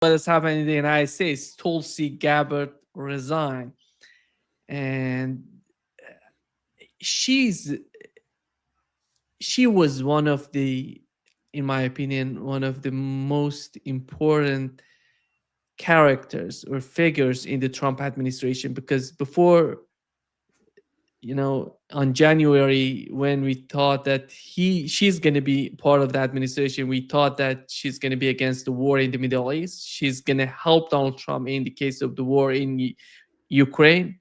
what has happened in the United States. Tulsi Gabbard resigned, and she's she was one of the, in my opinion, one of the most important characters or figures in the Trump administration, because before, on January, when we thought that she's going to be part of the administration, we thought that she's going to be against the war in the Middle East. She's going to help Donald Trump in the case of the war in Ukraine.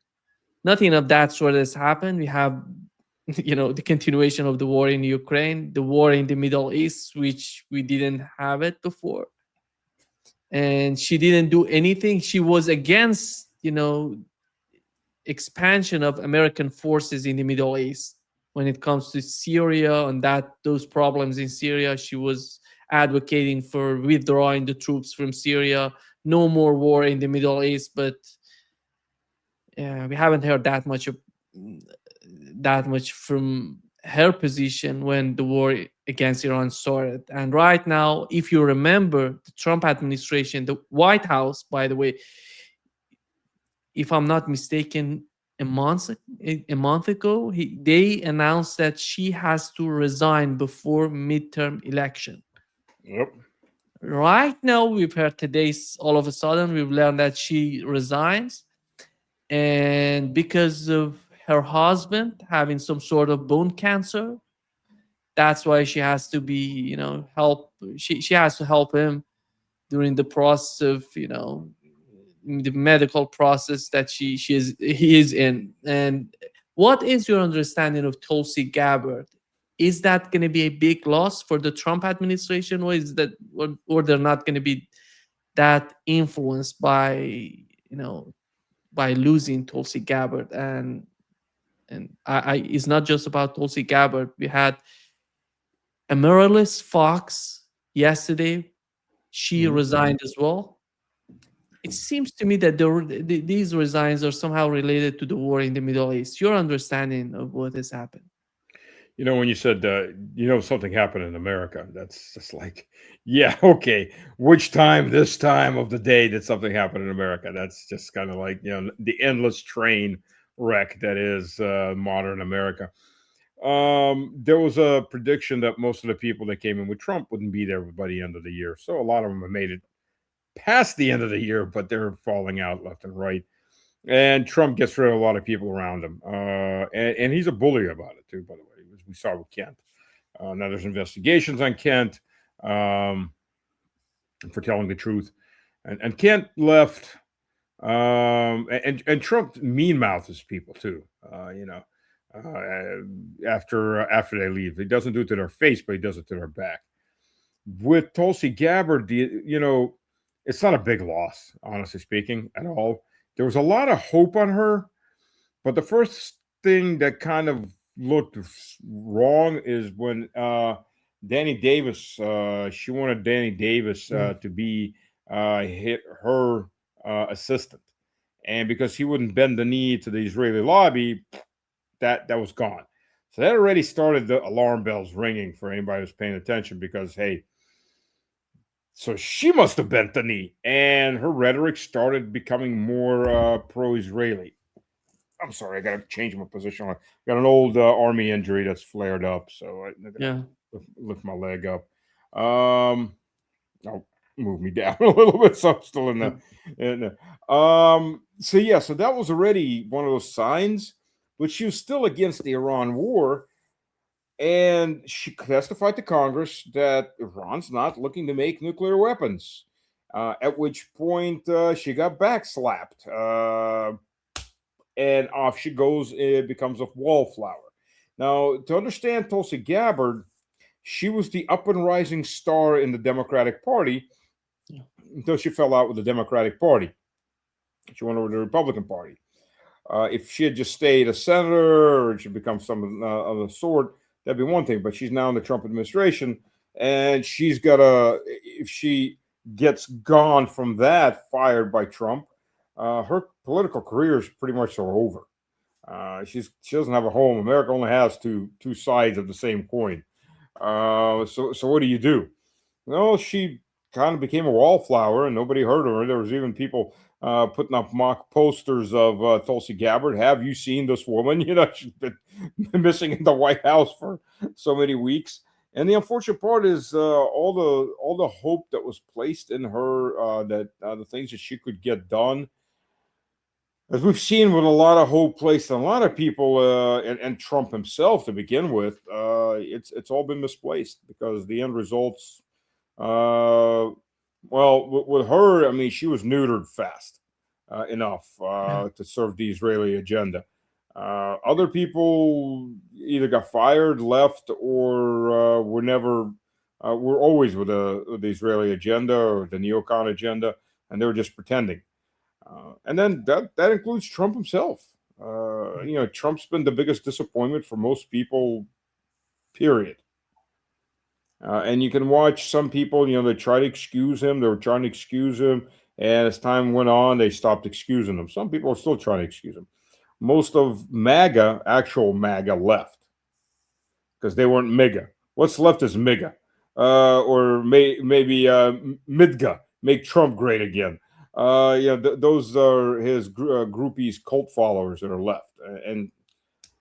Nothing of that sort has happened. We have, the continuation of the war in Ukraine, the war in the Middle East, which we didn't have it before. And she didn't do anything. She was against, expansion of American forces in the Middle East. When it comes to Syria and those problems in Syria, she was advocating for withdrawing the troops from Syria, no more war in the Middle East. But yeah, we haven't heard that much from her position when the war against Iran started. And right now, if you remember, the Trump administration, the White House, by the way, if I'm not mistaken, a month ago, they announced that she has to resign before midterm election. Yep. Right now, we've heard today's all of a sudden we've learned that she resigns, and because of her husband having some sort of bone cancer, that's why she has to be, help. She has to help him during the process of, the medical process that he is in. And what is your understanding of Tulsi Gabbard? Is that going to be a big loss for the Trump administration, or is that, or they're not going to be that influenced by, by losing Tulsi Gabbard? And it's not just about Tulsi Gabbard. We had Amaryllis Fox yesterday. She resigned as well. It seems to me that these resigns are somehow related to the war in the Middle East. Your understanding of what has happened? When you said, something happened in America, that's just like, yeah, okay. Which time, this time of the day, did something happen in America? That's just kind of like, the endless train wreck that is modern America. There was a prediction that most of the people that came in with Trump wouldn't be there by the end of the year. So a lot of them have made it past the end of the year, but they're falling out left and right. And Trump gets rid of a lot of people around him. And he's a bully about it, too, by the way, as we saw with Kent. Now there's investigations on Kent for telling the truth. And Kent left. And Trump mean mouths his people, too, after they leave. He doesn't do it to their face, but he does it to their back. With Tulsi Gabbard, it's not a big loss, honestly speaking, at all. There was a lot of hope on her, but the first thing that kind of looked wrong is when Danny Davis, she wanted Danny Davis to be her assistant. And because he wouldn't bend the knee to the Israeli lobby, that was gone. So that already started the alarm bells ringing for anybody who's paying attention, because, hey, so she must have bent the knee, and her rhetoric started becoming more pro-Israeli. I'm sorry, I got to change my position. I got an old army injury that's flared up, so I got to lift my leg up. I'll move me down a little bit, so I'm still in the. So that was already one of those signs, but she was still against the Iran war. And she testified to Congress that Iran's not looking to make nuclear weapons. At which point she got backslapped. And off she goes. It becomes a wallflower. Now, to understand Tulsi Gabbard, she was the up and rising star in the Democratic Party until she fell out with the Democratic Party. She went over to the Republican Party. If she had just stayed a senator or she'd become some of the sort, that'd be one thing. But she's now in the Trump administration, and she's got if she gets gone from that, fired by Trump, her political career is pretty much over. She doesn't have a home. America only has two sides of the same coin. So what do you do? Well, she kind of became a wallflower, and nobody heard of her. There was even people putting up mock posters of Tulsi Gabbard. Have you seen this woman? You know, she's been missing in the White House for so many weeks. And the unfortunate part is all the hope that was placed in her, that the things that she could get done, as we've seen with a lot of hope placed on a lot of people, and Trump himself to begin with, it's all been misplaced because the end results. Uh, well, with her, I mean, she was neutered fast enough Yeah. to serve the Israeli agenda. Other people either got fired, left, or were never were always with the Israeli agenda or the neocon agenda, and they were just pretending. And then that includes Trump himself. Trump's been the biggest disappointment for most people. Period. And you can watch some people. They try to excuse him. They were trying to excuse him, and as time went on, they stopped excusing him. Some people are still trying to excuse him. Most of MAGA, actual MAGA, left because they weren't MIGA. What's left is MIGA, maybe MIDGA, make Trump great again. Those are his groupies, cult followers that are left, and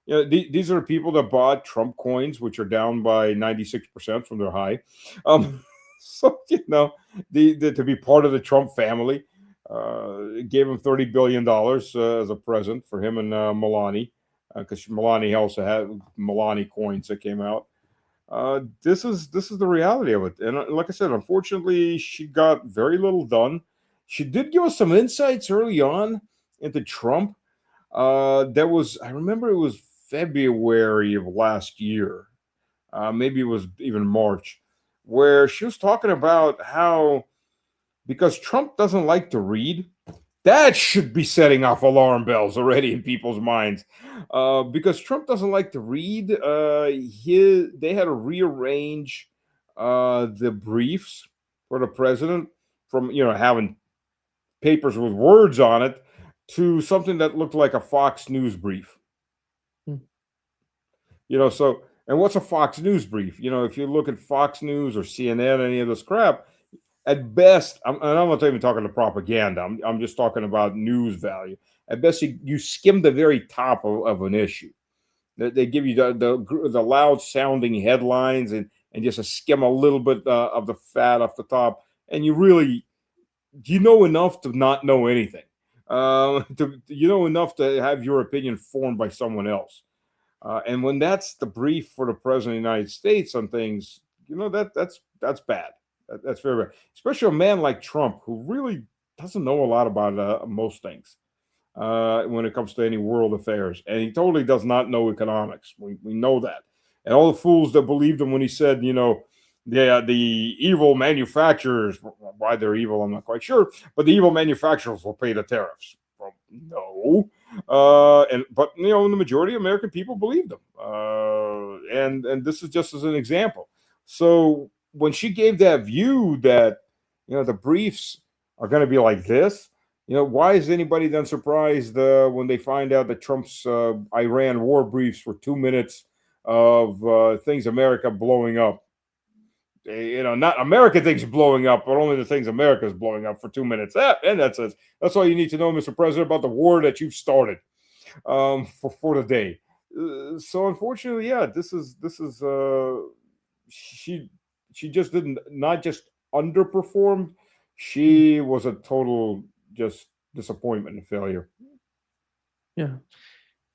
these are people that bought Trump coins, which are down by 96% from their high. Um, so to be part of the Trump family, gave him $30 billion as a present for him and Melania, because Melania also had Melania coins that came out. This is the reality of it, and like I said, unfortunately, she got very little done. She did give us some insights early on into Trump. I remember it was February of last year, maybe it was even March, where she was talking about how, because Trump doesn't like to read, that should be setting off alarm bells already in people's minds. Because Trump doesn't like to read, they had to rearrange the briefs for the president from having papers with words on it to something that looked like a Fox News brief. Mm. So, and what's a Fox News brief? If you look at Fox News or CNN, any of this crap, at best, and I'm not even talking the propaganda. I'm just talking about news value. At best, you skim the very top of an issue. They give you the loud sounding headlines and just skim a little bit of the fat off the top, and you know enough to not know anything. You know enough to have your opinion formed by someone else. And when that's the brief for the president of the United States on things, that's bad. That's very bad, especially a man like Trump who really doesn't know a lot about most things when it comes to any world affairs, and he totally does not know economics. We know that, and all the fools that believed him when he said, the evil manufacturers, why they're evil, I'm not quite sure, but the evil manufacturers will pay the tariffs. Well, no, but the majority of American people believed him, and this is just as an example. So when she gave that view that the briefs are going to be like this, why is anybody then surprised when they find out that Trump's Iran war briefs were 2 minutes of things America blowing up? Not America things blowing up, but only the things America's blowing up for 2 minutes. And that's it. That's all you need to know, Mr. President, about the war that you've started for the day. So unfortunately, yeah, this is she just didn't not just underperformed. Mm. She was a total just disappointment and failure. Yeah.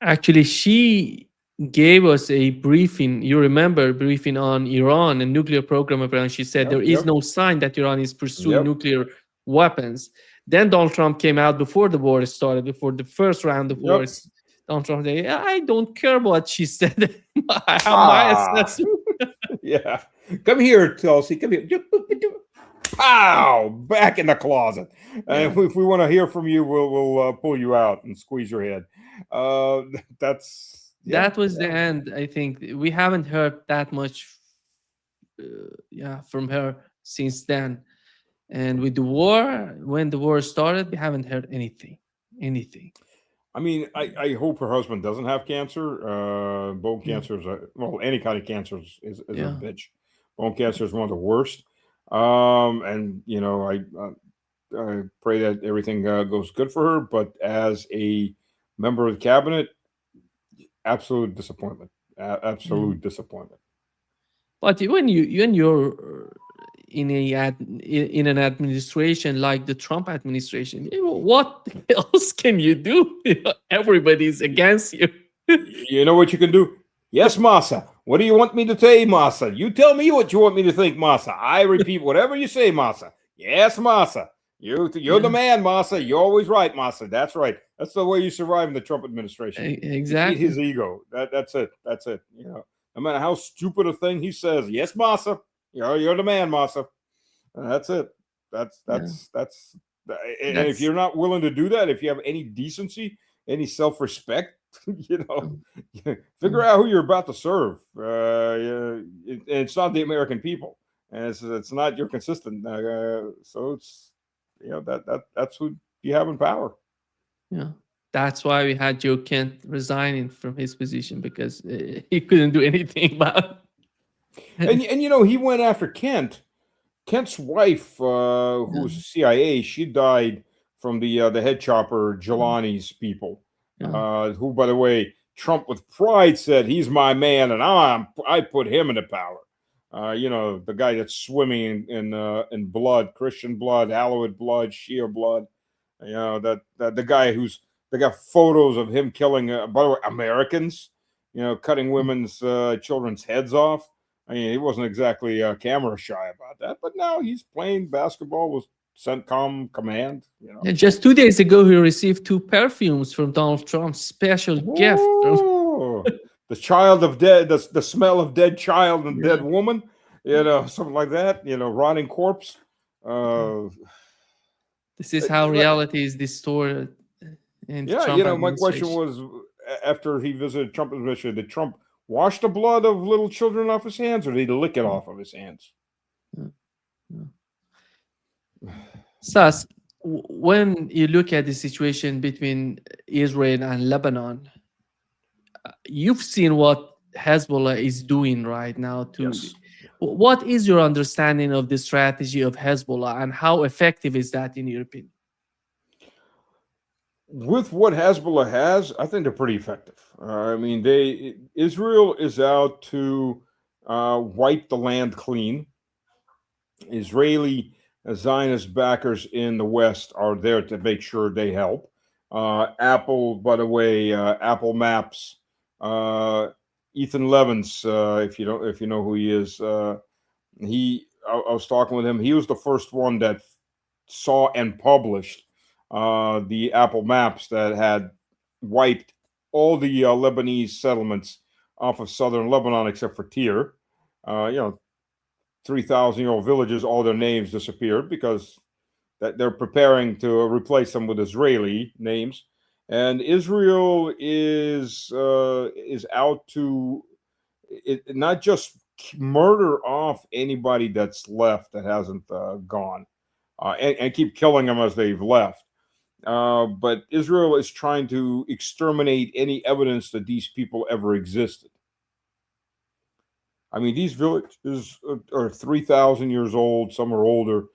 Actually, she gave us a briefing. You remember briefing on Iran and nuclear program of Iran. She said there Yep, is yep, no sign that Iran is pursuing yep, nuclear weapons. Then Donald Trump came out before the war started, before the first round of yep. wars. Donald Trump said, I don't care what she said. I have my Ah, assessment. yeah. Come here, Tulsi. Come here. Pow! Back in the closet. And Yeah. if we want to hear from you, we'll pull you out and squeeze your head. Uh, that's yeah, That was the yeah. end. I think we haven't heard that much yeah, from her since then. And with the war, when the war started, we haven't heard anything. Anything. I mean, I hope her husband doesn't have cancer. Bone Mm. cancer is well, any kind of cancer is a Yeah. bitch. Bone cancer is one of the worst. And I pray that everything goes good for her. But as a member of the cabinet, absolute disappointment. Yeah. Absolute disappointment. But when you're in in an administration like the Trump administration, what else can you do? Everybody's against you. You know what you can do? Yes, Masa. What do you want me to say, Masa? You tell me what you want me to think, Masa. I repeat whatever you say, Masa. Yes, Masa. You're the Yeah, man, Masa. You're always right, Masa. That's right. That's the way you survive in the Trump administration. You feed exactly. his ego. That's it. That's it. No matter how stupid a thing he says, yes, Masa. You're the man, Masa. That's it. Yeah, That's. And if that's you're not willing to do that, if you have any decency, any self-respect, you know, um, figure out who you're about to serve. It's not the American people, and it's not your consistent. So it's that's who you have in power. yeah. That's why we had Joe Kent resigning from his position because he couldn't do anything about it. And he went after Kent. Kent's wife, who Yeah, was CIA, she died from the head chopper yeah, Jelani's people. yeah. Who, by the way, Trump with pride said he's my man, and I put him into power. The guy that's swimming in blood, Christian blood, Alawite blood, Shia blood. That the guy who's they got photos of him killing, by the way, Americans. Cutting women's children's heads off. I mean, he wasn't exactly camera shy about that, but now he's playing basketball with CENTCOM command. Yeah, just 2 days ago, he received two perfumes from Donald Trump's special gift. From, Ooh, the child of dead, the smell of dead child and dead yeah, woman, something like that. Rotting corpse. Uh, this is how reality is distorted in the yeah, Trump my question administration. was, after he visited Trump administration, did Trump wash the blood of little children off his hands, or did he lick it Yeah, off of his hands? yeah, yeah. Sas, when you look at the situation between Israel and Lebanon, you've seen what Hezbollah is doing right now. Yes. What is your understanding of the strategy of Hezbollah and how effective is that in your opinion? With what Hezbollah has, I think they're pretty effective. I mean, Israel is out to wipe the land clean. Israeli Zionist backers in the West are there to make sure they help. Apple, by the way, Apple Maps, Ethan Levins, if you know who he is, I was talking with him. He was the first one that saw and published the Apple Maps that had wiped all the Lebanese settlements off of southern Lebanon except for Tyre. 3,000-year-old villages, all their names disappeared because that they're preparing to replace them with Israeli names. And Israel is out to not just murder off anybody that's left that hasn't gone, and keep killing them as they've left. But Israel is trying to exterminate any evidence that these people ever existed. I mean, these villages are 3,000 years old. Some are older.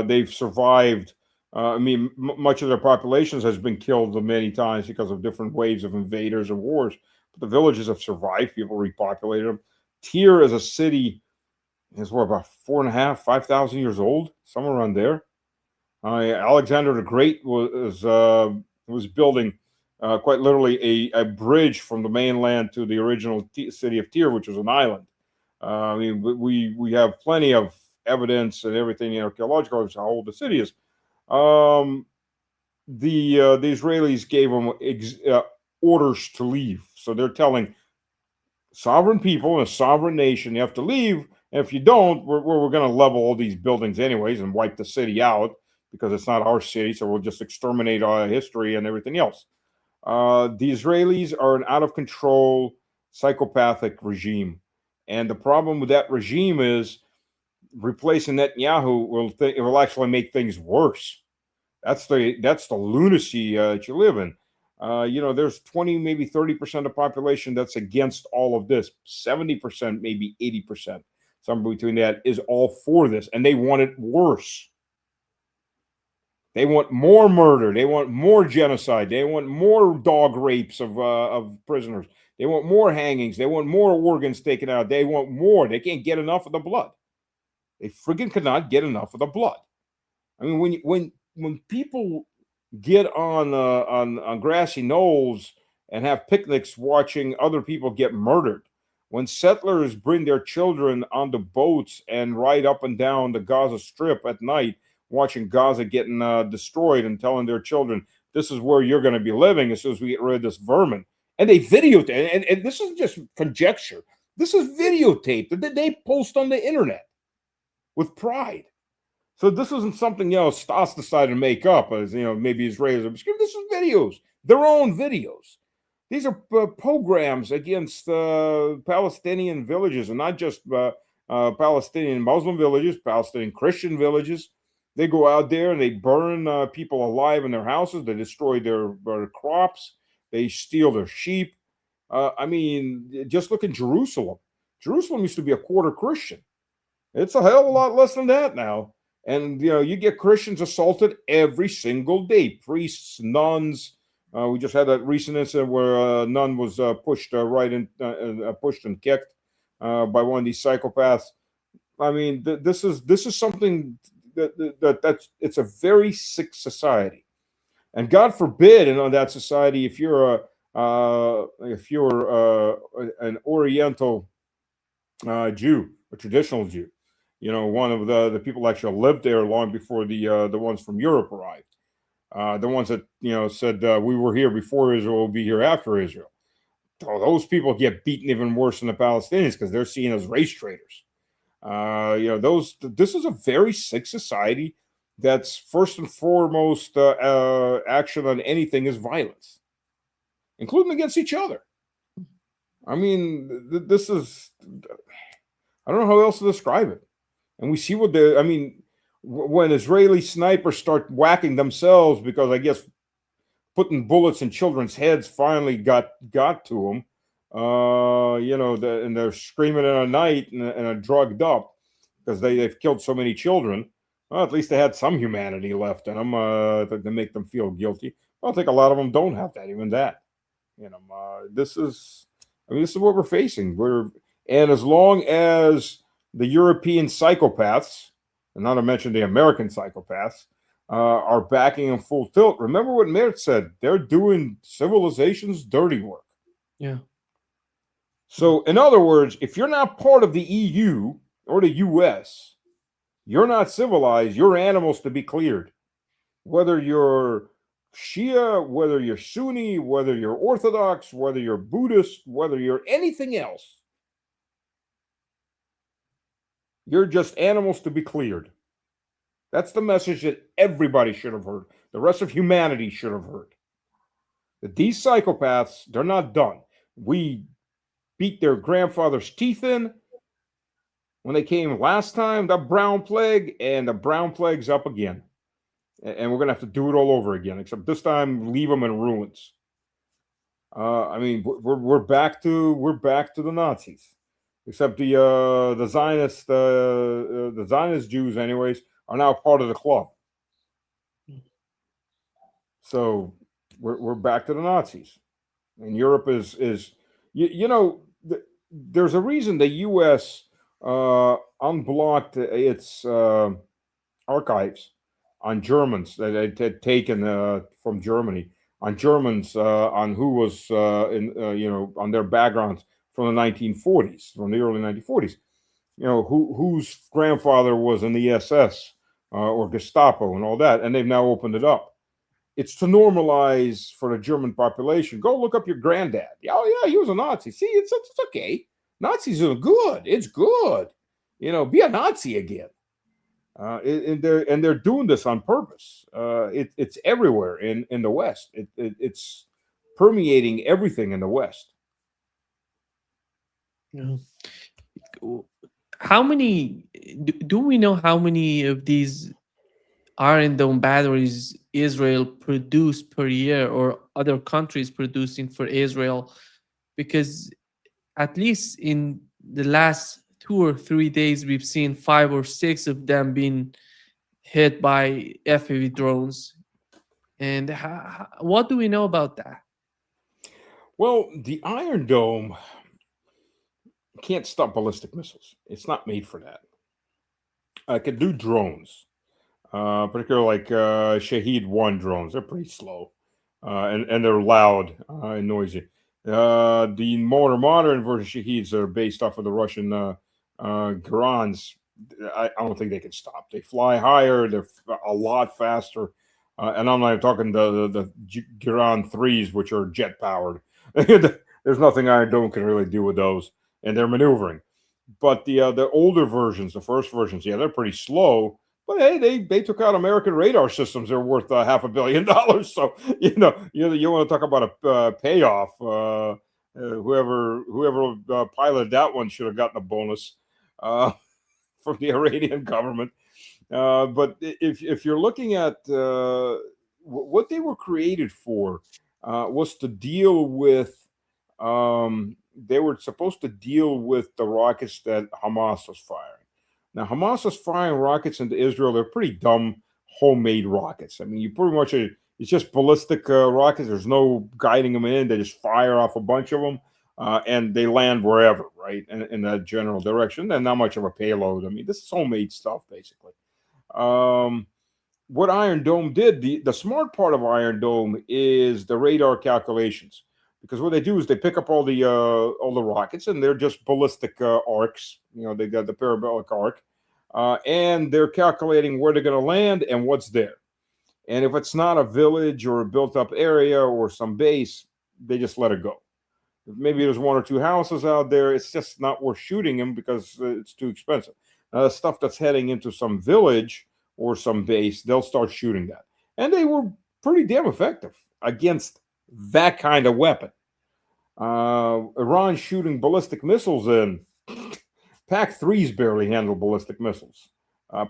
They've survived. I mean, much of their populations has been killed many times because of different waves of invaders and wars. But the villages have survived. People repopulated them. Tyre as a city is what, about 4.5, 5,000 years old, somewhere around there. Alexander the Great was building quite literally a bridge from the mainland to the original city of Tyre, which was an island. I mean, we have plenty of evidence and everything archaeological of how old the city is. The Israelis gave them orders to leave, so they're telling sovereign people in a sovereign nation you have to leave. And if you don't, we're going to level all these buildings anyways and wipe the city out because it's not our city. So we'll just exterminate our history and everything else. The Israelis are an out of control psychopathic regime. And the problem with that regime is replacing Netanyahu it will actually make things worse. That's the lunacy that you live in. There's 20, maybe 30% of the population that's against all of this. 70%, maybe 80%. somewhere between that, is all for this, and they want it worse. They want more murder. They want more genocide. They want more dog rapes of prisoners. They want more hangings. They want more organs taken out. They want more. They can't get enough of the blood. They friggin' cannot get enough of the blood. I mean, when people get on grassy knolls and have picnics watching other people get murdered, when settlers bring their children onto boats and ride up and down the Gaza Strip at night, watching Gaza getting destroyed and telling their children, "This is where you're going to be living as soon as we get rid of this vermin," and they videotape, and this is just conjecture. This is videotaped that they post on the internet with pride. So this isn't something Stas decided to make up, as maybe Israelis are. This is videos, their own videos. These are pogroms against Palestinian villages, and not just Palestinian Muslim villages, Palestinian Christian villages. They go out there and they burn people alive in their houses. They destroy their crops. They steal their sheep. I mean, just look at Jerusalem. Jerusalem used to be a quarter Christian. It's a hell of a lot less than that now. And you get Christians assaulted every single day. Priests, nuns. We just had that recent incident where a nun was pushed pushed and kicked by one of these psychopaths. I mean, this is something that's it's a very sick society, and God forbid, that society, if you're an Oriental Jew, a traditional Jew. One of the people actually lived there long before the ones from Europe arrived. The ones that said we were here before Israel, will be here after Israel. So those people get beaten even worse than the Palestinians because they're seen as race traitors. This is a very sick society. That's first and foremost action on anything is violence, including against each other. I mean, this is, I don't know how else to describe it. And we see when Israeli snipers start whacking themselves because I guess putting bullets in children's heads finally got to them, and they're screaming in the night and are drugged up because they've killed so many children. Well, at least they had some humanity left in them to make them feel guilty. I think a lot of them don't have that, even that. This is what we're facing. And as long as the European psychopaths, and not to mention the American psychopaths, are backing in full tilt. Remember what Mert said? They're doing civilization's dirty work. Yeah. So, in other words, if you're not part of the EU or the US, you're not civilized. You're animals to be cleared. Whether you're Shia, whether you're Sunni, whether you're Orthodox, whether you're Buddhist, whether you're anything else, you're just animals to be cleared. That's the message that everybody should have heard. The rest of humanity should have heard. That these psychopaths, they're not done. We beat their grandfather's teeth in when they came last time, the brown plague, and the brown plague's up again. And we're going to have to do it all over again, except this time leave them in ruins. We're back to the Nazis. Except the Zionist Jews, anyways, are now part of the club. So we're back to the Nazis, and Europe is there's a reason the U.S. Unblocked its archives on Germans that it had taken from Germany, on Germans on who was on their backgrounds from the 1940s, from the early 1940s, whose grandfather was in the SS or Gestapo and all that, and they've now opened it up. It's to normalize for the German population. Go look up your granddad. Oh yeah, he was a Nazi. See, it's okay. Nazis are good. It's good. Be a Nazi again. And they're doing this on purpose. It's everywhere in the West. It's permeating everything in the West. Yeah. How many do we know how many of these Iron Dome batteries Israel produced per year, or other countries producing for Israel? Because at least in the last 2 or 3 days, we've seen 5 or 6 of them being hit by FPV drones. And what do we know about that? Well, the Iron Dome can't stop ballistic missiles. It's not made for that. It can do drones, particularly like Shahed 1 drones. They're pretty slow, and they're loud and noisy. The more modern version Shaheeds are based off of the Russian Garans. I don't think they can stop. They fly higher. They're a lot faster. And I'm not talking the Garan 3s, which are jet powered. There's nothing Iron Dome can really do with those, and they're maneuvering. But the older versions, the first versions, yeah, they're pretty slow. But hey, they took out American radar systems. They're worth $500 million. So you want to talk about a payoff? Whoever piloted that one should have gotten a bonus uh, from the Iranian government. But if you're looking at what they were created for, was to deal with. They were supposed to deal with the rockets that Hamas was firing. Now, Hamas was firing rockets into Israel. They're pretty dumb homemade rockets. I mean, you pretty much it's just ballistic rockets. There's no guiding them in. They just fire off a bunch of them, and they land wherever, right, in that general direction. And not much of a payload. I mean, this is homemade stuff, basically. Um, what Iron Dome did, the smart part of Iron Dome is the radar calculations, because what they do is they pick up all the rockets, and they're just ballistic arcs. They got the parabolic arc, and they're calculating where they're going to land and what's there. And if it's not a village or a built up area or some base, they just let it go. Maybe there's one or two houses out there. It's just not worth shooting them because it's too expensive. Stuff that's heading into some village or some base, they'll start shooting that. And they were pretty damn effective against that kind of weapon. Iran shooting ballistic missiles in. Pac 3s barely handle ballistic missiles.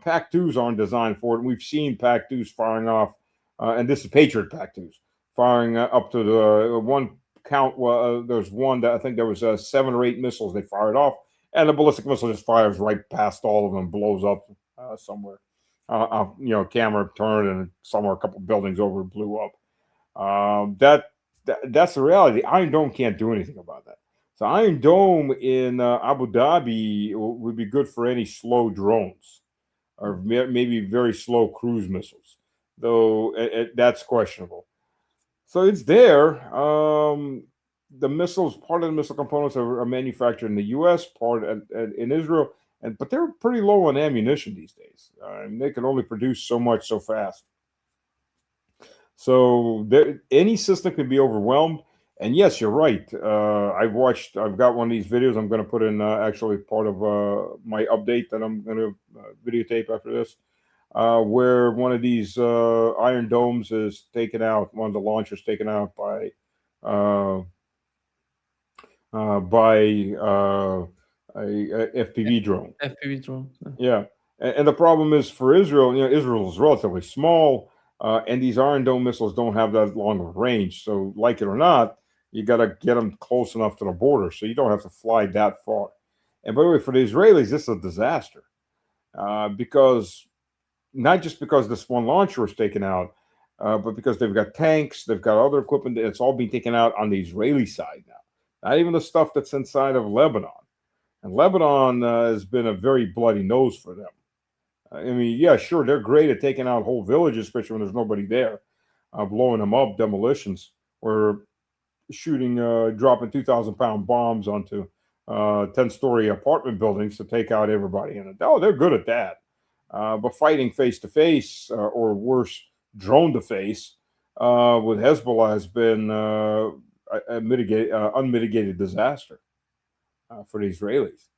Pac 2s aren't designed for it. And we've seen Pac 2s firing off, and this is Patriot Pac 2s, firing up to the one count. There's one that I think there was 7 or 8 missiles they fired off, and the ballistic missile just fires right past all of them, blows up somewhere. Camera turned, and somewhere a couple buildings over blew up. That's the reality. Iron Dome can't do anything about that. So Iron Dome in Abu Dhabi would be good for any slow drones or maybe very slow cruise missiles, though that's questionable. So it's there. The missiles, part of the missile components are manufactured in the U.S., part in Israel, but they're pretty low on ammunition these days. And they can only produce so much so fast. So any system can be overwhelmed. And yes, you're right. I've got one of these videos I'm going to put in actually part of my update that I'm going to videotape after this, where one of these Iron Domes is taken out, one of the launchers taken out by a FPV drone. FPV drone. Yeah. And the problem is for Israel, Israel is relatively small, and these Iron Dome missiles don't have that long of a range. So, like it or not, you got to get them close enough to the border, so you don't have to fly that far. And by the way, for the Israelis, this is a disaster, because not just because this one launcher was taken out, but because they've got tanks, they've got other equipment. It's all being taken out on the Israeli side now, not even the stuff that's inside of Lebanon. And Lebanon has been a very bloody nose for them. I mean, yeah, sure, they're great at taking out whole villages, especially when there's nobody there, blowing them up, demolitions, or shooting, dropping 2,000-pound bombs onto 10-story apartment buildings to take out everybody in it. Oh, they're good at that. But fighting face to face, or worse, drone to face, with Hezbollah has been a unmitigated disaster for the Israelis.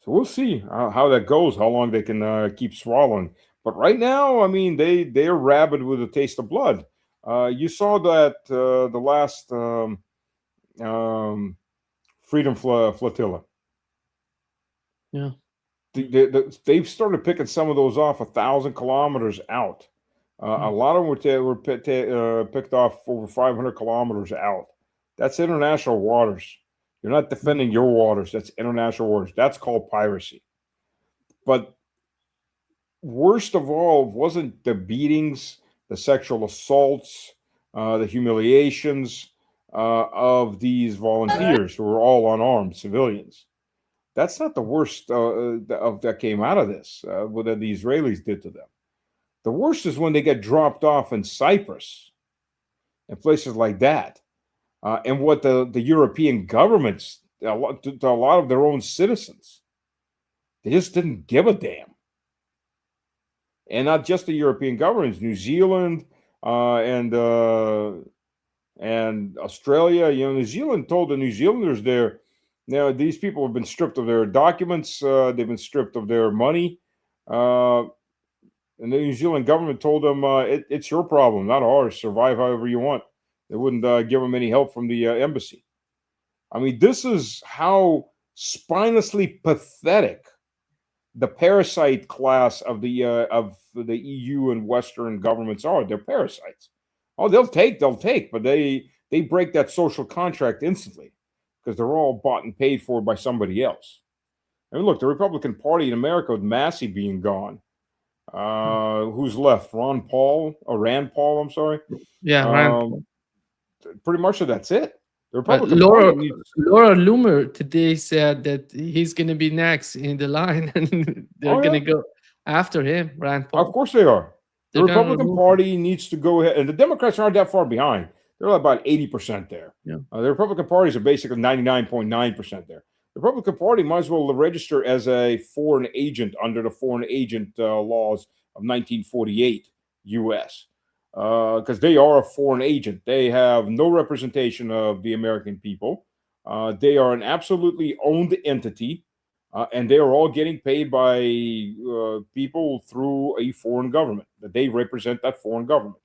So we'll see how that goes, how long they can keep swallowing. But right now, I mean, they're rabid with a taste of blood. You saw that the last Freedom Flotilla. Yeah. They've started picking some of those off 1,000 kilometers out. A lot of them were picked off over 500 kilometers out. That's international waters. You're not defending your waters. That's international waters. That's called piracy. But worst of all wasn't the beatings, the sexual assaults, the humiliations of these volunteers who were all unarmed civilians. That's not the worst that came out of this, what the Israelis did to them. The worst is when they get dropped off in Cyprus and places like that. And what the European governments, to a lot of their own citizens, they just didn't give a damn. And not just the European governments, New Zealand and Australia. You know, New Zealand told the New Zealanders there, now these people have been stripped of their documents, they've been stripped of their money, and the New Zealand government told them it's your problem, not ours. Survive however you want. They wouldn't give them any help from the embassy. I mean, this is how spinelessly pathetic the parasite class of the EU and Western governments are. They're parasites. Oh, they'll take, but they break that social contract instantly because they're all bought and paid for by somebody else. I mean, look, the Republican Party in America with Massey being gone, who's left? Rand Paul. I'm sorry. Yeah, Rand. Pretty much that's it. The But Republican Party needs. Laura Loomer today said that he's going to be next in the line, and they're going to go after him, Rand Paul. Of course they are. The They're gonna Republican remove Party needs to go ahead, and the Democrats aren't that far behind. They're about 80% there. Yeah. The Republican parties are basically 99.9% there. The Republican Party might as well register as a foreign agent under the foreign agent laws of 1948 U.S. Because they are a foreign agent. They have no representation of the American people. They are an absolutely owned entity, and they are all getting paid by people through a foreign government. That they represent that foreign government.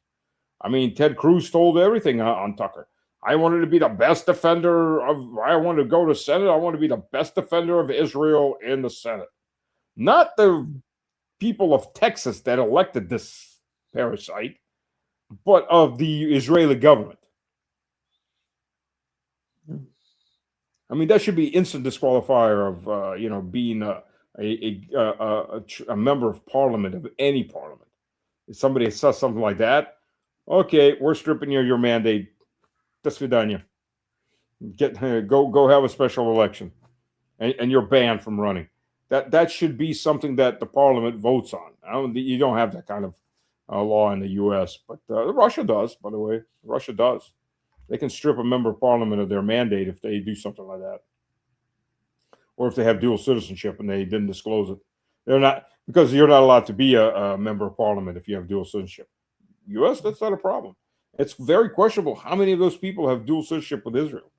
I mean, Ted Cruz told everything on Tucker. I wanted to be the best defender of. I wanted to go to Senate. I want to be the best defender of Israel in the Senate, not the people of Texas that elected this parasite, but of the Israeli government. I mean, that should be instant disqualifier of being a member of parliament, of any parliament. If somebody says something like that, okay, we're stripping you of your mandate. До свидания. Go have a special election, and you're banned from running. That should be something that the parliament votes on. You don't have that kind of law in the U.S., but Russia does. By the way, Russia does. They can strip a member of parliament of their mandate if they do something like that, or if they have dual citizenship and they didn't disclose it. They're not, because you're not allowed to be a member of parliament if you have dual citizenship. U.S., that's not a problem. It's very questionable how many of those people have dual citizenship with Israel.